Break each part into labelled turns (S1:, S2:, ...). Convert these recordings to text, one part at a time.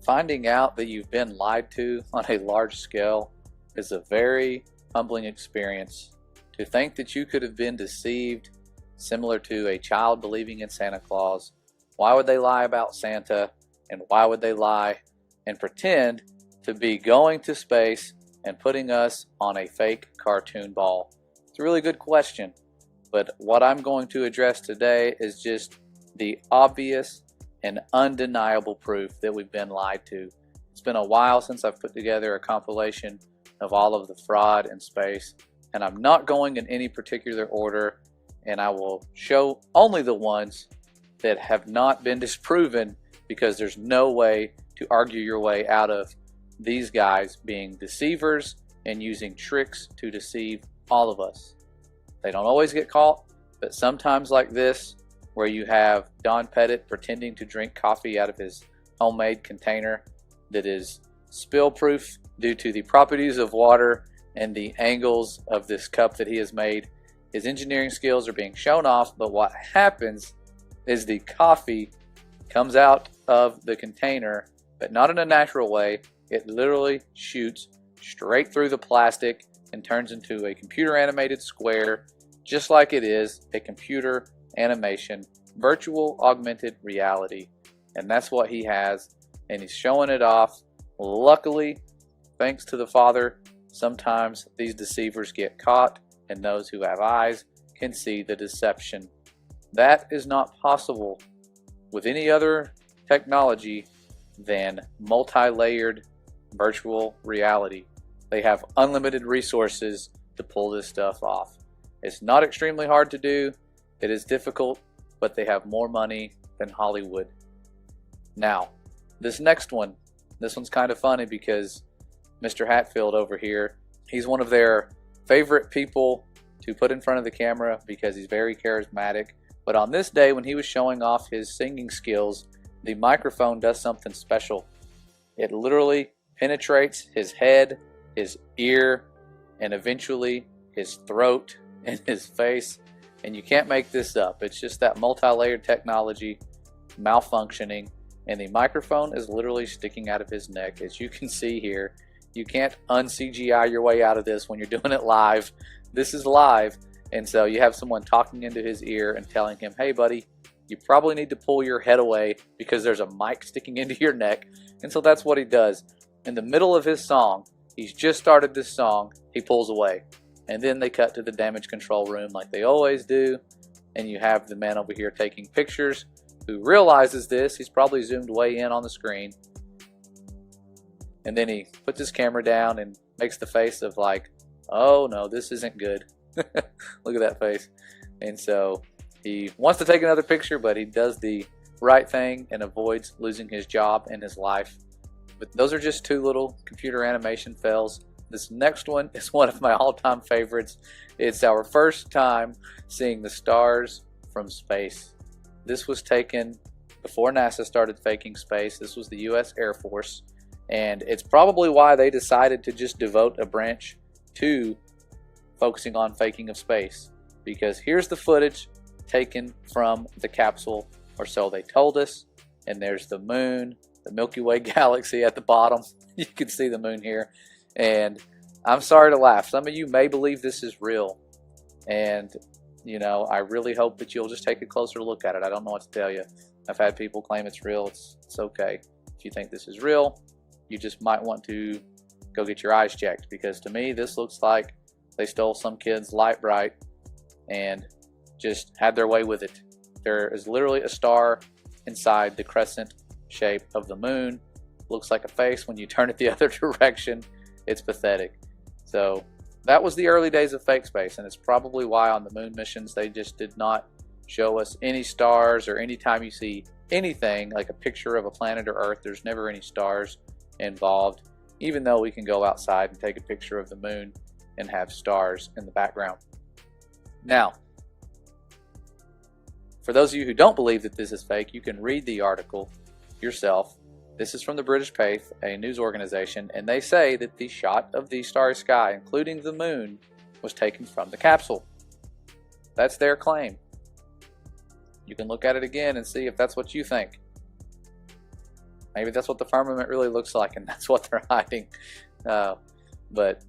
S1: Finding out that you've been lied to on a large scale is a very humbling experience. To think that you could have been deceived, similar to a child believing in Santa Claus. Why would they lie about Santa? And why would they lie and pretend to be going to space and putting us on a fake cartoon ball? It's a really good question. But what I'm going to address today is just the obvious and undeniable proof that we've been lied to. It's been a while since I've put together a compilation of all of the fraud in space, and I'm not going in any particular order, and I will show only the ones that have not been disproven, because there's no way to argue your way out of these guys being deceivers and using tricks to deceive all of us. They don't always get caught, but sometimes like this, where you have Don Pettit pretending to drink coffee out of his homemade container that is spill-proof due to the properties of water and the angles of this cup that he has made. His engineering skills are being shown off, but what happens is the coffee comes out of the container, but not in a natural way. It literally shoots straight through the plastic and turns into a computer animated square, just like it is a computer animation, virtual augmented reality. And that's what he has, and he's showing it off. Luckily, thanks to the Father, sometimes these deceivers get caught, and those who have eyes can see the deception. That is not possible with any other technology than multi-layered virtual reality. They have unlimited resources to pull this stuff off. It's not extremely hard to do. It is difficult, but they have more money than Hollywood. Now, this next one, this one's kind of funny because Mr. Hatfield over here, he's one of their favorite people to put in front of the camera because he's very charismatic. But on this day, when he was showing off his singing skills, the microphone does something special. It literally penetrates his head, his ear, and eventually his throat and his face. And you can't make this up. It's just that multi-layered technology malfunctioning, and the microphone is literally sticking out of his neck, as you can see here. You can't un-CGI your way out of this when you're doing it live. This is live, and so you have someone talking into his ear and telling him, hey buddy, you probably need to pull your head away because there's a mic sticking into your neck. And so that's what he does. In the middle of his song, he's just started this song, he pulls away. And then they cut to the damage control room like they always do, and you have the man over here taking pictures who realizes this. He's probably zoomed way in on the screen, and then he puts his camera down and makes the face of like, oh no, this isn't good. Look at that face. And so he wants to take another picture, but he does the right thing and avoids losing his job and his life. But those are just two little computer animation fails. This next one is one of my all-time favorites. It's our first time seeing the stars from space. This was taken before NASA started faking space. This was the US Air Force, and it's probably why they decided to just devote a branch to focusing on faking of space, because here's the footage taken from the capsule, or so they told us. And there's the moon, the Milky Way galaxy at the bottom. You can see the moon here. And I'm sorry to laugh. Some of you may believe this is real. And, you know, I really hope that you'll just take a closer look at it. I don't know what to tell you. I've had people claim it's real. It's okay. If you think this is real, you just might want to go get your eyes checked. Because to me, this looks like they stole some kid's light bright and just had their way with it. There is literally a star inside the crescent shape of the moon. Looks like a face when you turn it the other direction. It's pathetic. So that was the early days of fake space, and it's probably why on the moon missions they just did not show us any stars, or anytime you see anything like a picture of a planet or Earth, there's never any stars involved, even though we can go outside and take a picture of the moon and have stars in the background. Now, for those of you who don't believe that this is fake, you can read the article yourself. This is from the British Faith, a news organization, and they say that the shot of the starry sky, including the moon, was taken from the capsule. That's their claim. You can look at it again and see if that's what you think. Maybe that's what the firmament really looks like, and that's what they're hiding. But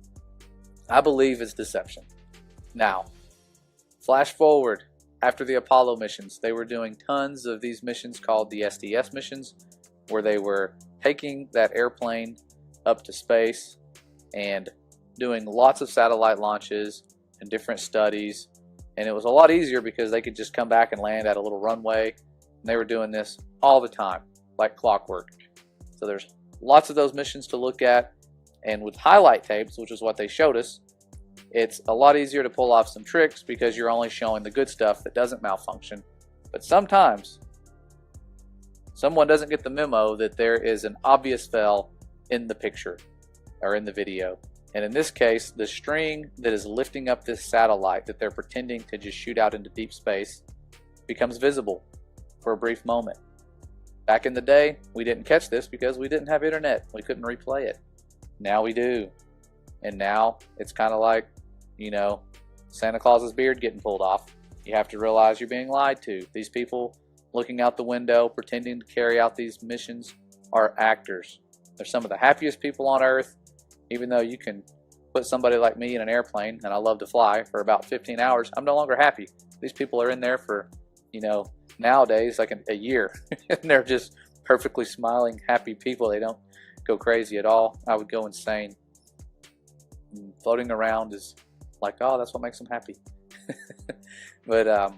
S1: I believe it's deception. Now, flash forward after the Apollo missions. They were doing tons of these missions called the SDS missions, where they were taking that airplane up to space and doing lots of satellite launches and different studies. And it was a lot easier because they could just come back and land at a little runway. And they were doing this all the time, like clockwork. So there's lots of those missions to look at. And with highlight tapes, which is what they showed us, it's a lot easier to pull off some tricks because you're only showing the good stuff that doesn't malfunction. But sometimes someone doesn't get the memo that there is an obvious fail in the picture or in the video. And in this case, the string that is lifting up this satellite that they're pretending to just shoot out into deep space becomes visible for a brief moment. Back in the day, we didn't catch this because we didn't have internet. We couldn't replay it. Now we do. And now it's kind of like, you know, Santa Claus's beard getting pulled off. You have to realize you're being lied to. These people looking out the window, pretending to carry out these missions are actors. They're some of the happiest people on Earth, even though you can put somebody like me in an airplane, and I love to fly, for about 15 hours. I'm no longer happy. These people are in there for, you know, nowadays like a year. And they're just perfectly smiling, happy people. They don't go crazy at all. I would go insane. And floating around is like, oh, that's what makes them happy. But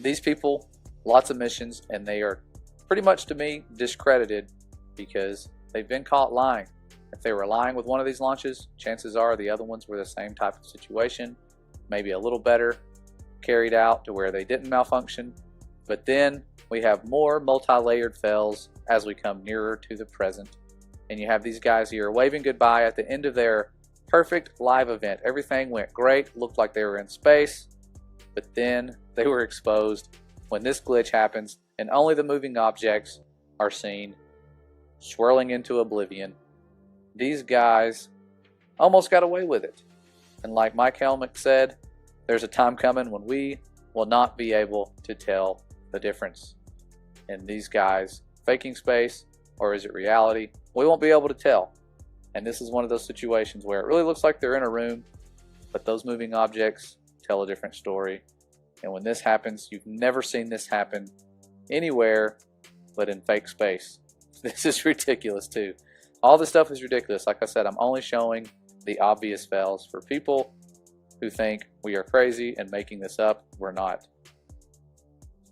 S1: these people, lots of missions, and they are pretty much, to me, discredited because they've been caught lying. If they were lying with one of these launches, chances are the other ones were the same type of situation, maybe a little better carried out to where they didn't malfunction. But then we have more multi-layered fails as we come nearer to the present. And you have these guys here waving goodbye at the end of their perfect live event. Everything went great, looked like they were in space, but then they were exposed when this glitch happens and only the moving objects are seen swirling into oblivion. These guys almost got away with it. And like Mike Helmick said, there's a time coming when we will not be able to tell the difference in these guys faking space, or is it reality? We won't be able to tell. And this is one of those situations where it really looks like they're in a room, but those moving objects tell a different story. And when this happens, you've never seen this happen anywhere but in fake space. This is ridiculous too. All this stuff is ridiculous. Like I said, I'm only showing the obvious fails. For people who think we are crazy and making this up, we're not.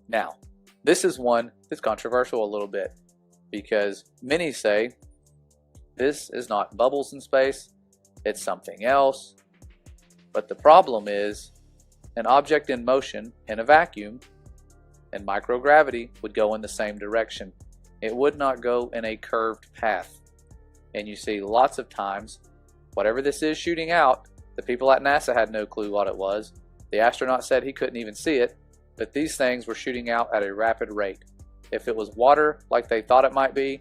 S1: Now, this is one that's controversial a little bit because many say this is not bubbles in space, it's something else. But the problem is an object in motion in a vacuum and microgravity would go in the same direction. It would not go in a curved path. And you see lots of times, whatever this is shooting out, the people at NASA had no clue what it was. The astronaut said he couldn't even see it, but these things were shooting out at a rapid rate. If it was water like they thought it might be,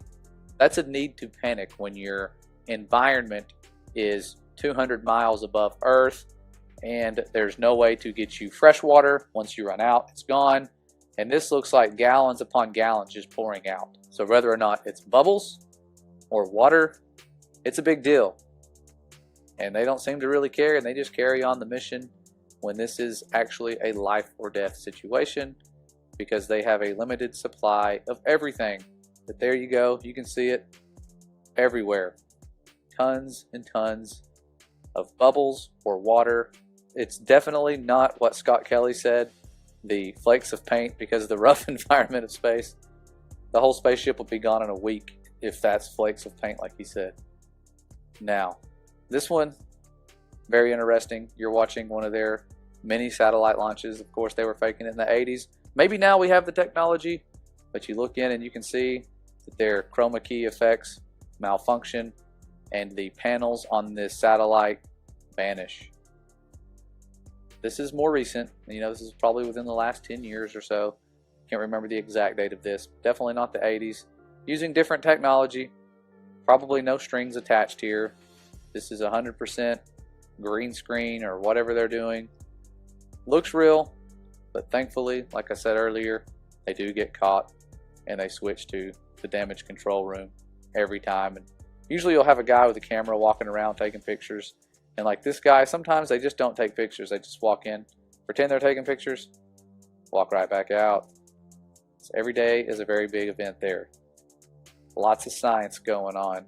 S1: that's a need to panic when your environment is 200 miles above Earth and there's no way to get you fresh water. Once you run out, it's gone. And this looks like gallons upon gallons just pouring out. So whether or not it's bubbles or water, it's a big deal. And they don't seem to really care, and they just carry on the mission when this is actually a life or death situation because they have a limited supply of everything. But there you go, you can see it everywhere. Tons and tons of bubbles or water. It's definitely not what Scott Kelly said, the flakes of paint, because of the rough environment of space. The whole spaceship will be gone in a week if that's flakes of paint like he said. Now, this one, very interesting. You're watching one of their mini satellite launches. Of course, they were faking it in the 80s. Maybe now we have the technology, but you look in and you can see that their chroma key effects malfunction and the panels on this satellite vanish. This is more recent. You know, this is probably within the last 10 years or so. Can't remember the exact date of this. Definitely not the 80s. Using different technology. Probably no strings attached here. This is 100% green screen or whatever they're doing. Looks real, but thankfully, like I said earlier, they do get caught and they switch to the damage control room every time. And usually you'll have a guy with a camera walking around taking pictures. And like this guy, sometimes they just don't take pictures. They just walk in, pretend they're taking pictures, walk right back out. So every day is a very big event there. Lots of science going on.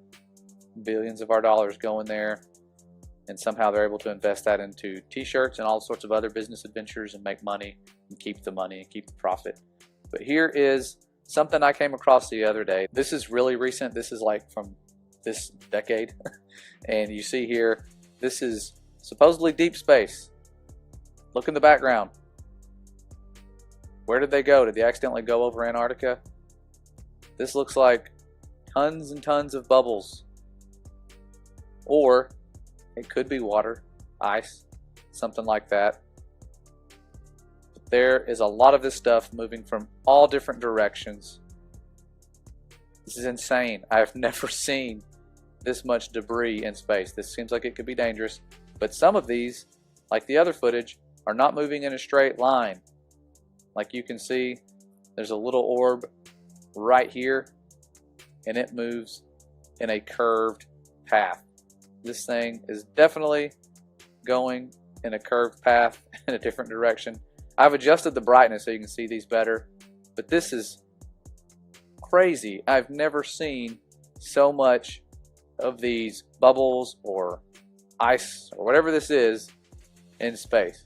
S1: Billions of our dollars go in there, and somehow they're able to invest that into t-shirts and all sorts of other business adventures and make money and keep the money and keep the profit. But here is something I came across the other day. This is really recent. This is like from this decade. And you see here, this is supposedly deep space. Look in the background. Where did they go? Did they accidentally go over Antarctica? This looks like tons and tons of bubbles. Or it could be water, ice, something like that. But there is a lot of this stuff moving from all different directions. This is insane. I've never seen this much debris in space. This seems like it could be dangerous, but some of these, like the other footage, are not moving in a straight line. Like you can see, there's a little orb right here, and it moves in a curved path. This thing is definitely going in a curved path in a different direction. I've adjusted the brightness so you can see these better, but this is crazy. I've never seen so much of these bubbles or ice or whatever this is in space.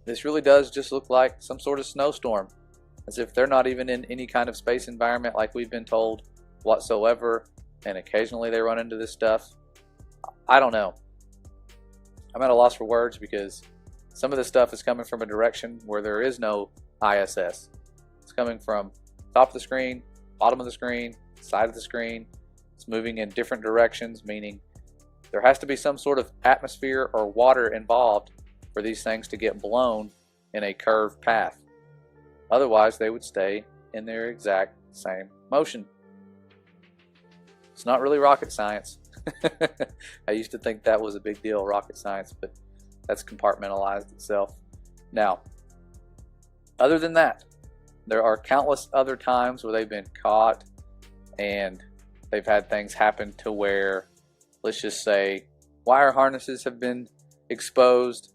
S1: This really does just look like some sort of snowstorm, as if they're not even in any kind of space environment like we've been told whatsoever, and occasionally they run into this stuff. I don't know. I'm at a loss for words because some of this stuff is coming from a direction where there is no ISS. It's coming from top of the screen, bottom of the screen, side of the screen. It's moving in different directions, meaning there has to be some sort of atmosphere or water involved for these things to get blown in a curved path. Otherwise, they would stay in their exact same motion. It's not really rocket science. I used to think that was a big deal, rocket science, but that's compartmentalized itself. Now, other than that, there are countless other times where they've been caught and they've had things happen to where, let's just say, wire harnesses have been exposed,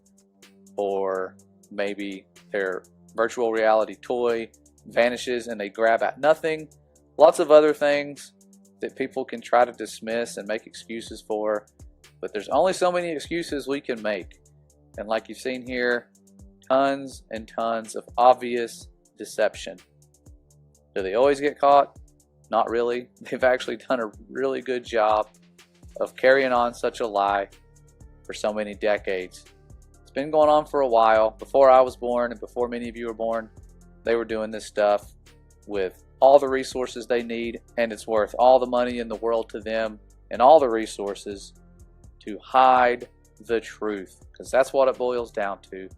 S1: or maybe their virtual reality toy vanishes and they grab at nothing. Lots of other things that people can try to dismiss and make excuses for, but there's only so many excuses we can make. And like you've seen here, tons and tons of obvious deception. Do they always get caught? Not really. They've actually done a really good job of carrying on such a lie for so many decades. It's been going on for a while. Before I was born and before many of you were born, they were doing this stuff with all the resources they need, and it's worth all the money in the world to them and all the resources to hide the truth, because that's what it boils down to.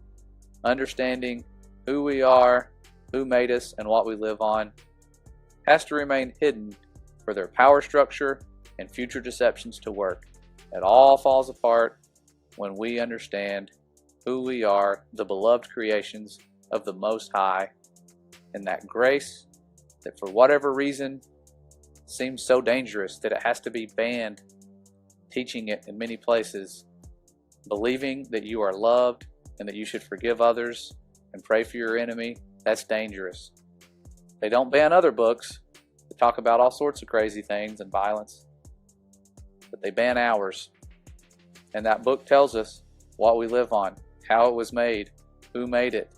S1: Understanding who we are, who made us, and what we live on has to remain hidden for their power structure and future deceptions to work. It all falls apart when we understand who we are, the beloved creations of the Most High, and that grace that for whatever reason seems so dangerous that it has to be banned, teaching it in many places, believing that you are loved and that you should forgive others and pray for your enemy, that's dangerous. They don't ban other books that talk about all sorts of crazy things and violence, but they ban ours. And that book tells us what we live on, how it was made, who made it,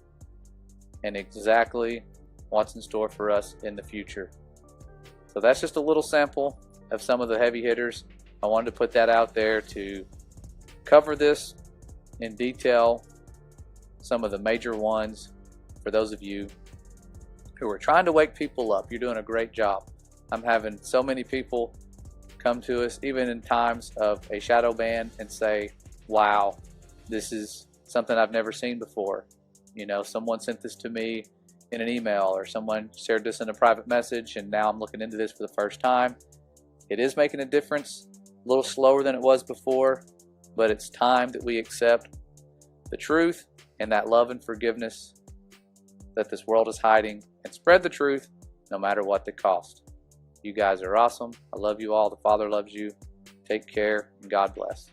S1: and exactly what's in store for us in the future. So that's just a little sample of some of the heavy hitters. I wanted to put that out there to cover this in detail, some of the major ones for those of you who are trying to wake people up. You're doing a great job. I'm having so many people come to us, even in times of a shadow ban, and say, wow, this is something I've never seen before. You know, someone sent this to me in an email, or someone shared this in a private message, and now I'm looking into this for the first time. It is making a difference, a little slower than it was before, but it's time that we accept the truth and that love and forgiveness that this world is hiding, and spread the truth no matter what the cost. You guys are awesome. I love you all. The Father loves you. Take care, and God bless.